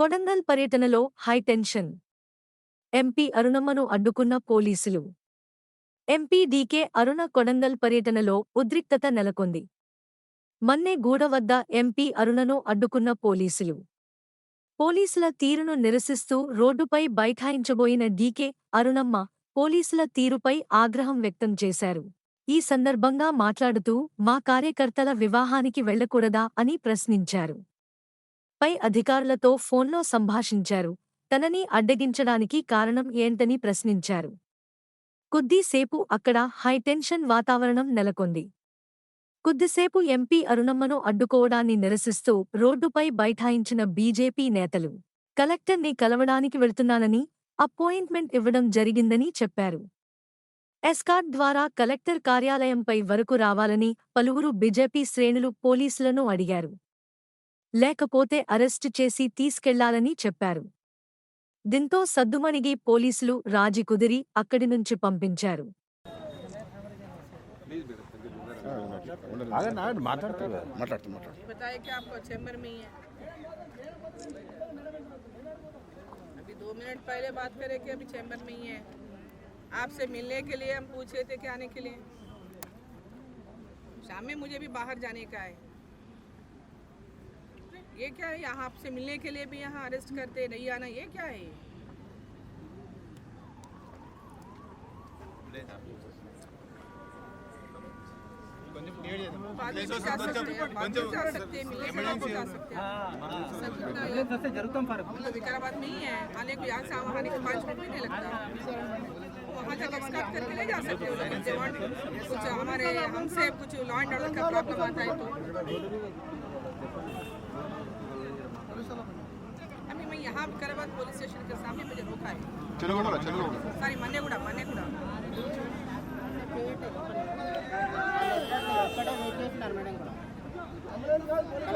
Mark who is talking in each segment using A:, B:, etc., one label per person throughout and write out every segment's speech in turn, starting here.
A: కొడంగల్ పర్యటనలో high tension. MP అరుణమ్మను అడ్డుకున్న పోలీసులు. ఎంపీ డీకే అరుణ కొడంగల్ పర్యటనలో ఉద్రిక్తత నెలకొంది. మన్నెగూడ వద్ద ఎంపీ అరుణను అడ్డుకున్న పోలీసులు. పోలీసుల తీరును నిరసిస్తూ రోడ్డుపై బైఠాయించబోయిన డీకే అరుణమ్మ పోలీసుల తీరుపై ఆగ్రహం వ్యక్తం చేశారు. ఈ సందర్భంగా మాట్లాడుతూ మా కార్యకర్తల వివాహానికి వెళ్లకూడదా అని ప్రశ్నించారు. పై అధికారులతో ఫోన్లో సంభాషించారు. తనని అడ్డగించడానికి కారణం ఏంటని ప్రశ్నించారు. కొద్దిసేపు అక్కడ హైటెన్షన్ వాతావరణం నెలకొంది. కొద్దిసేపు ఎంపీ అరుణమ్మను అడ్డుకోవడాన్ని నిరసిస్తూ రోడ్డుపై బైఠాయించిన బీజేపీ నేతలు కలెక్టర్ని కలవడానికి వెళ్తున్నానని, అపాయింట్మెంట్ ఇవ్వడం జరిగిందని చెప్పారు. ఎస్కార్ట్ ద్వారా కలెక్టర్ కార్యాలయంపై వరకు రావాలని పలువురు బీజేపీ శ్రేణులు పోలీసులను అడిగారు. లేకపోతే అరెస్టు చేసి తీసుకెళ్లాలని చెప్పారు. దీంతో సద్దుమణిగి పోలీసులు రాజీ కుదిరి అక్కడి నుంచి పంపించారు.
B: बताइए कि आपको चैम्बर में ही है। अभी 2 मिनट पहले बात करे कि अभी चैम्बर में ही है। आपसे मिलने के लिए हम पूछे थे कि आने के लिए। शाम में मुझे भी बाहर जाने का है। ये क्या है, यहाँ आपसे मिलने के लिए भी यहाँ अरेस्ट करते नहीं आना, ये क्या है? विकाराबाद में ही है, आने को यहाँ से आने को 5 मिनट भी नहीं लगता। वहाँ तक स्टार्ट करके ले जा सकते हो। कुछ हमारे हमसे कुछ लॉ एंड ऑर्डर का प्रॉब्लम आता है तो अभी मैं यहाँ विकाराबाद पुलिस स्टेशन के सामने मुझे रोका है। सॉरी, मन्नेगुड़ा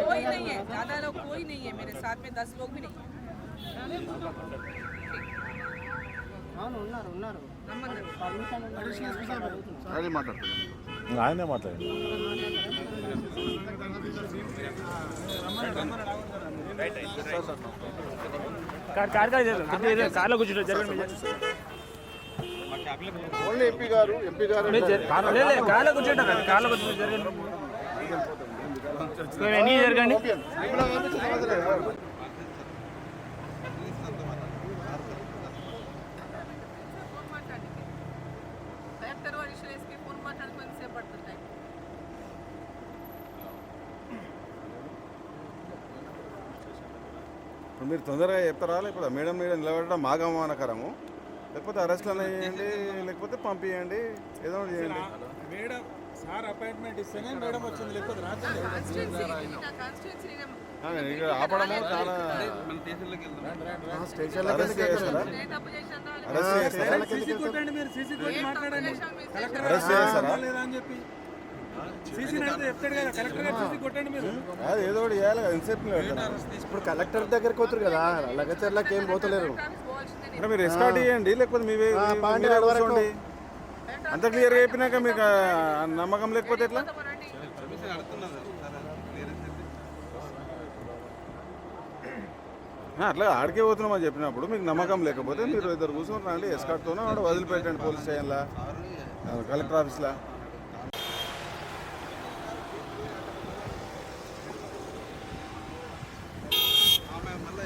B: कोई नहीं है, ज़्यादा लोग कोई नहीं है मेरे साथ में, 10 लोग भी नहीं है।
C: ఆయనే మాట్లాడు. కార్లో కూర్చుంటారు.
D: ఎంపీ గారు
C: కార్లో కూర్చుంటారు. కార్లో కూర్చుంటారు. జరగండి జరగండి.
D: ఇప్పుడు మీరు తొందరగా చెప్తారా, లేకపోతే మేడం నిలబడడం మాకు అవమానకరము, లేకపోతే అరెస్ట్లు చేయండి, లేకపోతే పంపించండి, ఏదో ఒకటి చేయండి.
C: మేడం సార్ అపాయింట్మెంట్ ఇస్తేనే మేడం వచ్చింది, లేకపోతే రాత్రి
D: ఆపడము చాలా అరెస్ట్ చేస్తారా? అది ఏదో ఒకటి చేయాలి కదా. ఎంతసేపు
E: ఇప్పుడు కలెక్టర్ దగ్గరికి పోతారు కదా, లగచర్లకి ఏం పోతలేరు.
D: అంటే మీరు ఎస్కార్ట్ చేయండి, లేకపోతే మీవే కూర్చోండి. అంత క్లియర్గా చెప్పినాక మీకు నమ్మకం లేకపోతే ఎట్లా? అట్లా ఆడికే పోతున్నామని చెప్పినప్పుడు మీకు నమ్మకం లేకపోతే మీరు ఇద్దరు కూర్చొని రండి, ఎస్కార్ట్తోనో వాడు వదిలిపెట్టండి పోలీస్ స్టేషన్లా, కలెక్టర్ ఆఫీస్లా. మళ్ళీ